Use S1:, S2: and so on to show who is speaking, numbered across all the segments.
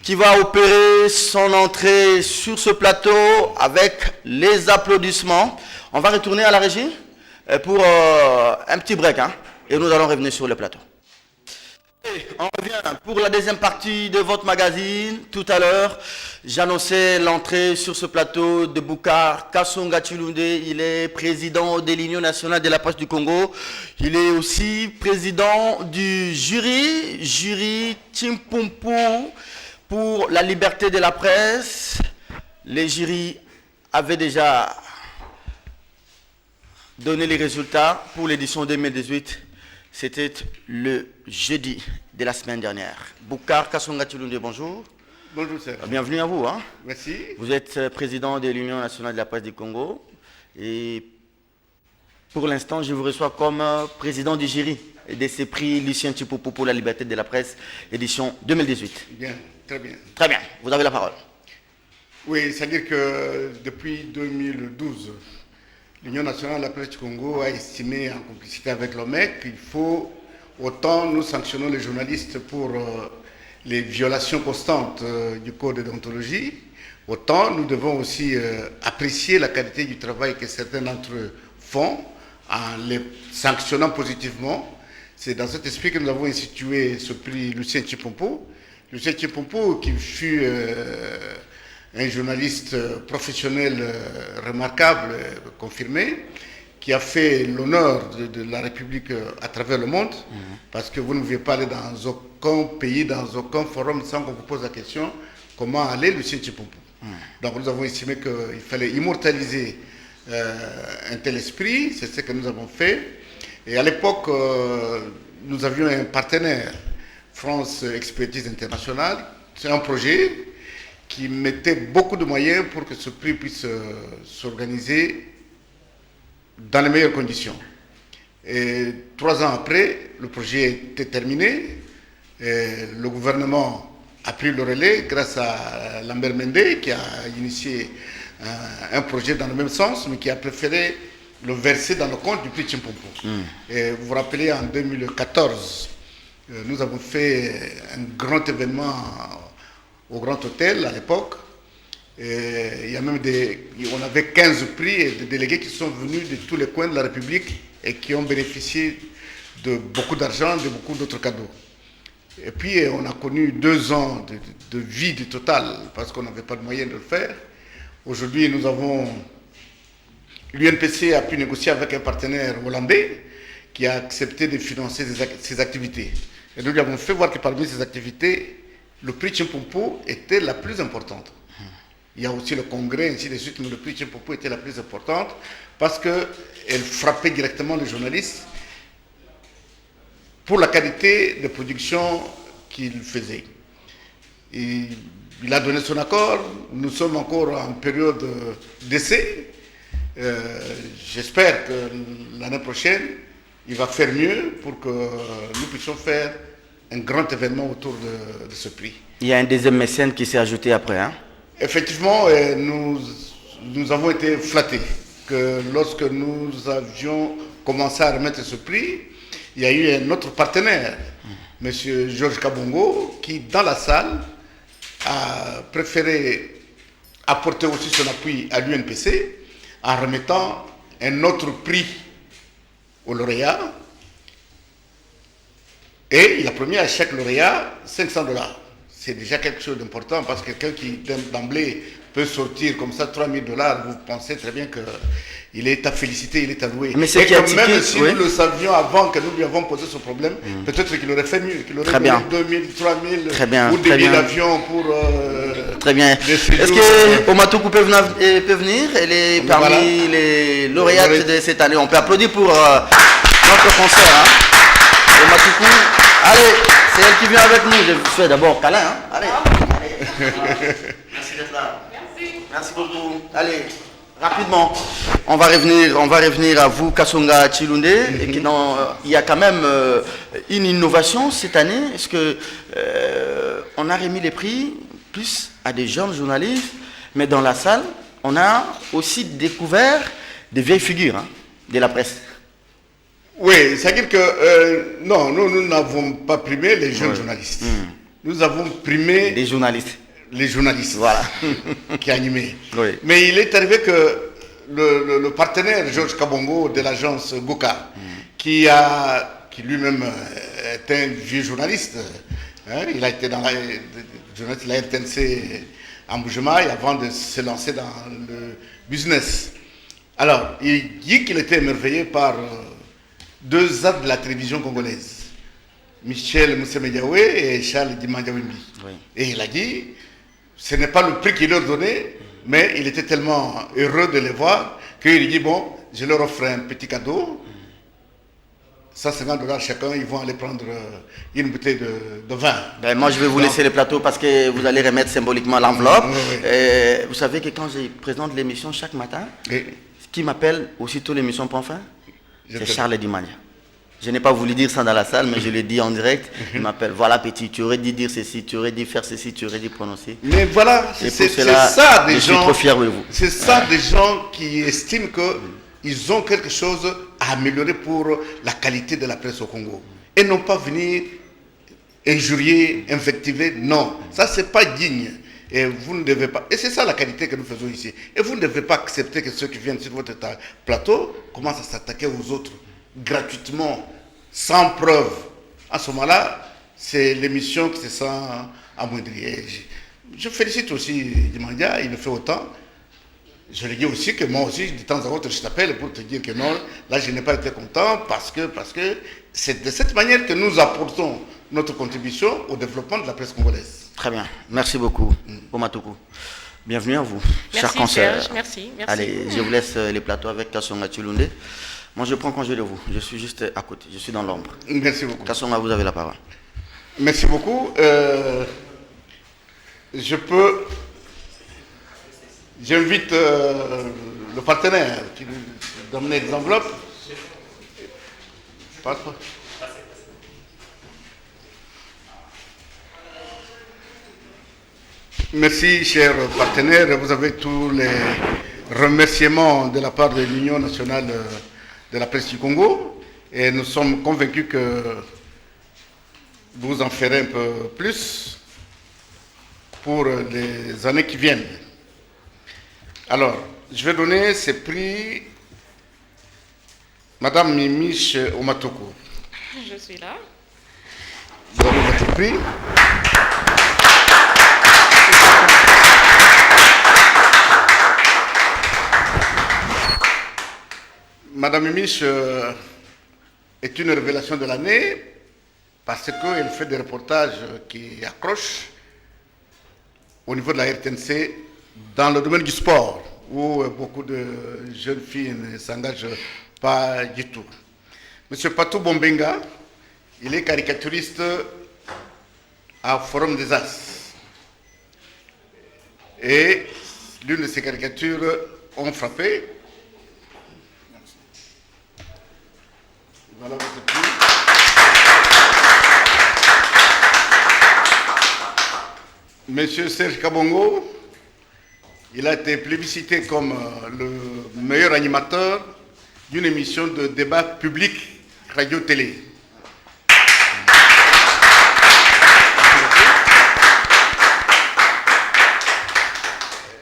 S1: qui va opérer son entrée sur ce plateau avec les applaudissements. On va retourner à la régie pour un petit break et nous allons revenir sur le plateau. Et on revient pour la deuxième partie de votre magazine. Tout à l'heure, j'annonçais l'entrée sur ce plateau de Boucar Kasonga Tshilunde. Il est président de l'Union nationale de la presse du Congo. Il est aussi président du jury Chimpumpu pour la liberté de la presse. Les jurys avaient déjà donné les résultats pour l'édition 2018. C'était le jeudi de la semaine dernière. Boucar Kasonga Tshilunde, bonjour.
S2: Bonjour, sir.
S1: Bienvenue à vous.
S2: Merci.
S1: Vous êtes président de l'Union nationale de la presse du Congo. Et pour l'instant, je vous reçois comme président du jury de ces prix Lucien Tshipoupu pour la liberté de la presse, édition 2018.
S2: Bien, très bien.
S1: Très bien, vous avez la parole.
S2: Oui, c'est-à-dire que depuis 2012, l'Union nationale de la presse du Congo a estimé, en complicité avec l'OMEC, qu'il faut autant nous sanctionnons les journalistes pour les violations constantes du code de déontologie, autant nous devons aussi apprécier la qualité du travail que certains d'entre eux font en les sanctionnant positivement. C'est dans cet esprit que nous avons institué ce prix Lucien Tshipoupu. Lucien Tshipoupu, qui fut un journaliste professionnel remarquable, confirmé, qui a fait l'honneur de la République à travers le monde, parce que vous ne pouvez pas aller dans aucun pays, dans aucun forum sans qu'on vous pose la question comment aller Lucien Tshipoupu. Donc nous avons estimé qu'il fallait immortaliser un tel esprit, c'est ce que nous avons fait. Et à l'époque, nous avions un partenaire, France Expertise Internationale. C'est un projet qui mettait beaucoup de moyens pour que ce prix puisse s'organiser dans les meilleures conditions. Et 3 ans après, le projet était terminé. Et le gouvernement a pris le relais grâce à Lambert Mende qui a initié un projet dans le même sens, mais qui a préféré le verser dans le compte du prix Chimpumpu. Et vous vous rappelez, en 2014, nous avons fait un grand événement au Grand Hôtel à l'époque. Il y a même on avait 15 prix et des délégués qui sont venus de tous les coins de la République et qui ont bénéficié de beaucoup d'argent, de beaucoup d'autres cadeaux. Et puis on a connu 2 ans de vide total parce qu'on n'avait pas de moyens de le faire. Aujourd'hui, nous avons l'UNPC a pu négocier avec un partenaire hollandais qui a accepté de financer ses activités. Et nous lui avons fait voir que parmi ces activités, le prix Chimpumpu était la plus importante. Il y a aussi le congrès, ainsi de suite, mais le prix Chimpumpu était la plus importante parce qu'elle frappait directement les journalistes pour la qualité de production qu'il faisait. Il a donné son accord, nous sommes encore en période d'essai. J'espère que l'année prochaine, il va faire mieux pour que nous puissions faire un grand événement autour de ce prix.
S1: Il y a un deuxième mécène qui s'est ajouté après.
S2: Effectivement, nous avons été flattés que lorsque nous avions commencé à remettre ce prix, il y a eu un autre partenaire, M. Georges Kabongo, qui dans la salle a préféré apporter aussi son appui à l'UNPC en remettant un autre prix au lauréat. Et il a promis à chaque lauréat $500. C'est déjà quelque chose d'important parce que quelqu'un qui d'emblée peut sortir comme ça $3 000, vous pensez très bien qu'il est à féliciter, il est à louer.
S1: Mais
S2: et que même si nous le savions avant que nous lui avons posé ce problème, peut-être qu'il aurait fait mieux, qu'il aurait donné 2 000, 3 000 ou des billets d'avion pour...
S1: Très bien. Est-ce que Omatoukou peut venir? Elle est parmi les lauréates de cette année. On peut applaudir pour notre concert. Omatoukou, allez, c'est elle qui vient avec nous. Je vous fais d'abord câlin. Allez. Merci d'être là. Merci beaucoup. Allez, rapidement, on va revenir à vous, Kasonga Tshilunde. Il y a quand même une innovation cette année. Est-ce que on a remis les prix plus à des jeunes journalistes, mais dans la salle, on a aussi découvert des vieilles figures de la presse.
S2: Oui, c'est-à-dire que non, nous n'avons pas primé les jeunes journalistes. nous avons primé
S1: des journalistes.
S2: Les journalistes,
S1: Voilà.
S2: qui animaient.
S1: Oui.
S2: Mais il est arrivé que le partenaire Georges Kabongo de l'agence Goka, qui lui-même est un vieux journaliste, hein, il a été dans journaliste de la RTNC en Bujumaï avant de se lancer dans le business. Alors, il dit qu'il était émerveillé par deux actes de la télévision congolaise, Michel Moussemediawe et Charles Dimandjawimbi. Oui. Et il a dit, ce n'est pas le prix qu'il leur donnait, mais il était tellement heureux de les voir qu'il dit, bon, je leur offre un petit cadeau, 150 $ chacun, ils vont aller prendre une bouteille de vin.
S1: Ben, moi, je vais vous laisser le plateau parce que vous allez remettre symboliquement l'enveloppe.
S2: Oui.
S1: Vous savez que quand je présente l'émission chaque matin,
S2: Et
S1: ce qui m'appelle aussitôt l'émission Point Fin, c'est Charles Dimandja. Je n'ai pas voulu dire ça dans la salle, mais je l'ai dit en direct. Il m'appelle, voilà petit, tu aurais dû dire ceci, tu aurais dû faire ceci, tu aurais dû prononcer.
S2: Mais voilà, c'est ça des gens. Je suis
S1: trop fier de vous.
S2: C'est ça des gens qui estiment qu'ils ont quelque chose à améliorer pour la qualité de la presse au Congo. Et non pas venir injurier, invectiver. Non, ça c'est pas digne. Et vous ne devez pas. Et c'est ça la qualité que nous faisons ici. Et vous ne devez pas accepter que ceux qui viennent sur votre plateau commencent à s'attaquer aux autres gratuitement, sans preuve. À ce moment-là, c'est l'émission qui se sent amoindrie. Je félicite aussi Dimandja, il le fait autant. Je lui dis aussi que moi aussi, de temps en temps, je t'appelle pour te dire que non, là je n'ai pas été content parce que c'est de cette manière que nous apportons notre contribution au développement de la presse congolaise.
S1: Très bien, merci beaucoup, Omatoukou. Bienvenue à vous, chers consoeurs.
S3: Merci.
S1: Allez, je vous laisse les plateaux avec Kassonga Tshilunde. Moi, je prends congé de vous. Je suis juste à côté. Je suis dans l'ombre.
S2: Merci beaucoup.
S1: Kassonga, vous avez la parole.
S2: Merci beaucoup. J'invite le partenaire qui nous donne des enveloppes. Merci, chers partenaires. Vous avez tous les remerciements de la part de l'Union nationale de la presse du Congo. Et nous sommes convaincus que vous en ferez un peu plus pour les années qui viennent. Alors, je vais donner ces prix. Madame Mimiche Omatoukou.
S3: Je suis là.
S2: Vous avez votre prix. Madame Mimiche est une révélation de l'année parce qu'elle fait des reportages qui accrochent au niveau de la RTNC dans le domaine du sport, où beaucoup de jeunes filles ne s'engagent pas du tout. Monsieur Patou Bombenga, il est caricaturiste à Forum des As. Et l'une de ses caricatures ont frappé. Voilà votre prix. Monsieur Serge Kabongo, il a été plébiscité comme le meilleur animateur d'une émission de débat public radio-télé.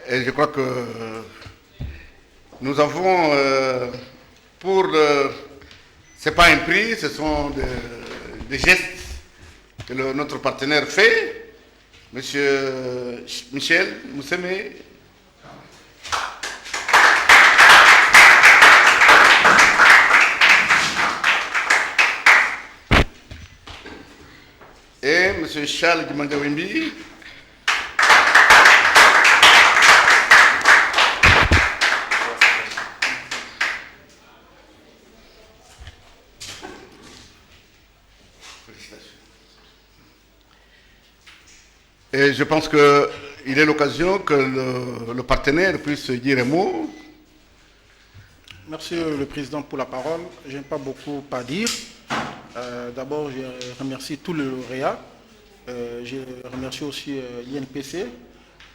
S2: Et je crois que nous avons c'est pas un prix, ce sont des gestes que notre partenaire fait. Monsieur Michel Mousseme. Et monsieur Charles Dimandjawimbi. Et je pense qu'il est l'occasion que le partenaire puisse dire un mot.
S4: Merci le Président pour la parole. Je n'ai pas beaucoup à dire. D'abord, je remercie tous les lauréats. Je remercie aussi l'INPC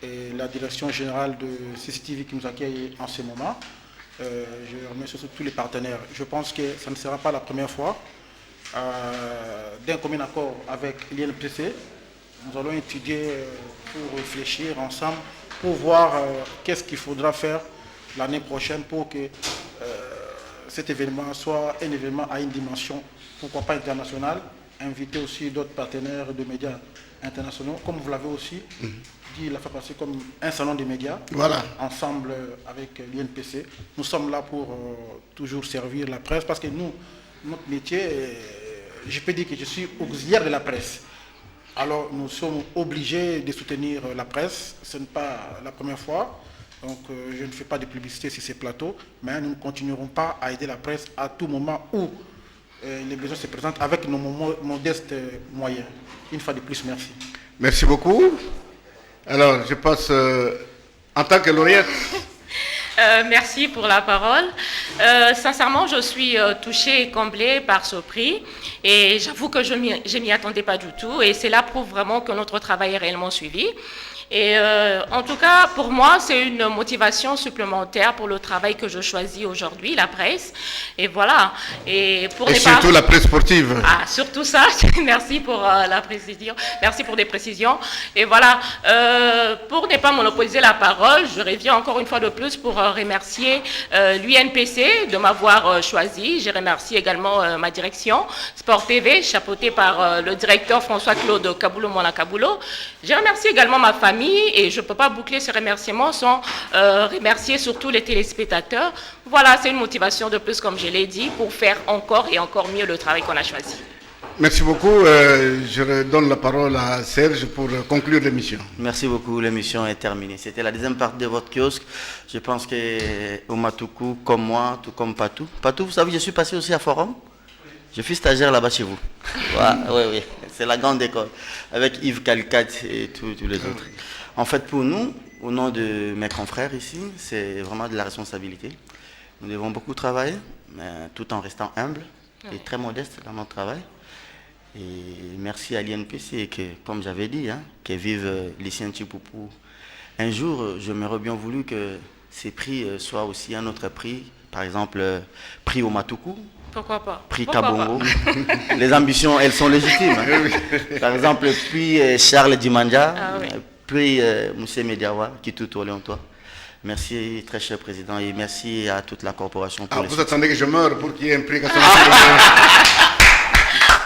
S4: et la Direction Générale de CCTV qui nous accueille en ce moment. Je remercie aussi tous les partenaires. Je pense que ça ne sera pas la première fois d'un commun accord avec l'INPC Nous allons étudier pour réfléchir ensemble, pour voir qu'est-ce qu'il faudra faire l'année prochaine pour que cet événement soit un événement à une dimension, pourquoi pas internationale, inviter aussi d'autres partenaires de médias internationaux, comme vous l'avez aussi dit la fois passée, comme un salon des médias,
S2: Voilà.
S4: ensemble avec l'INPC. Nous sommes là pour toujours servir la presse, parce que nous, notre métier, je peux dire que je suis auxiliaire de la presse. Alors nous sommes obligés de soutenir la presse, ce n'est pas la première fois. Donc je ne fais pas de publicité sur ces plateaux, mais nous ne continuerons pas à aider la presse à tout moment où les besoins se présentent avec nos modestes moyens. Une fois de plus, merci.
S2: Merci beaucoup. Alors, je passe en tant que lauréate.
S3: Merci pour la parole. Sincèrement, je suis touchée et comblée par ce prix et j'avoue que je m'y attendais pas du tout et cela prouve vraiment que notre travail est réellement suivi. Et en tout cas, pour moi, c'est une motivation supplémentaire pour le travail que je choisis aujourd'hui, la presse. Et voilà. Et
S2: Surtout la presse sportive.
S3: Ah, surtout ça. Merci pour la précision. Merci pour des précisions. Et voilà. Pour ne pas monopoliser la parole, je reviens encore une fois de plus pour remercier l'UNPC de m'avoir choisi. Je remercie également ma direction Sport TV, chapeautée par le directeur François-Claude Kaboulou-Mona Kaboulo. Je remercie également ma famille et je ne peux pas boucler ce remerciement sans remercier surtout les téléspectateurs. Voilà, c'est une motivation de plus, comme je l'ai dit, pour faire encore et encore mieux le travail qu'on a choisi.
S2: Merci beaucoup. Je redonne la parole à Serge pour conclure l'émission.
S1: Merci beaucoup, l'émission est terminée. C'était la deuxième partie de votre kiosque. Je pense que Oumatoukou, comme moi, tout comme Patou. Patou, vous savez, je suis passé aussi à Forum. Je suis stagiaire là-bas chez vous. Oui. C'est la grande école. Avec Yves Calcat et tous les autres. En fait, pour nous, au nom de mes confrères ici, c'est vraiment de la responsabilité. Nous devons beaucoup travailler, mais tout en restant humble et très modeste dans notre travail. Et merci à l'INPC, que, comme j'avais dit, que vive Lucien Chipoupou. Un jour, je m'aurais bien voulu que ces prix soient aussi un autre prix, par exemple, prix Oumatoukou.
S3: Pourquoi pas?
S1: Prix Kabongo. Les ambitions, elles sont légitimes. Par exemple, prix Charles Dimanja, prix Moussé Mediawa, qui tout au toi. Merci, très cher président, et merci à toute la corporation.
S2: Vous attendez que je meure pour qu'il y ait un prix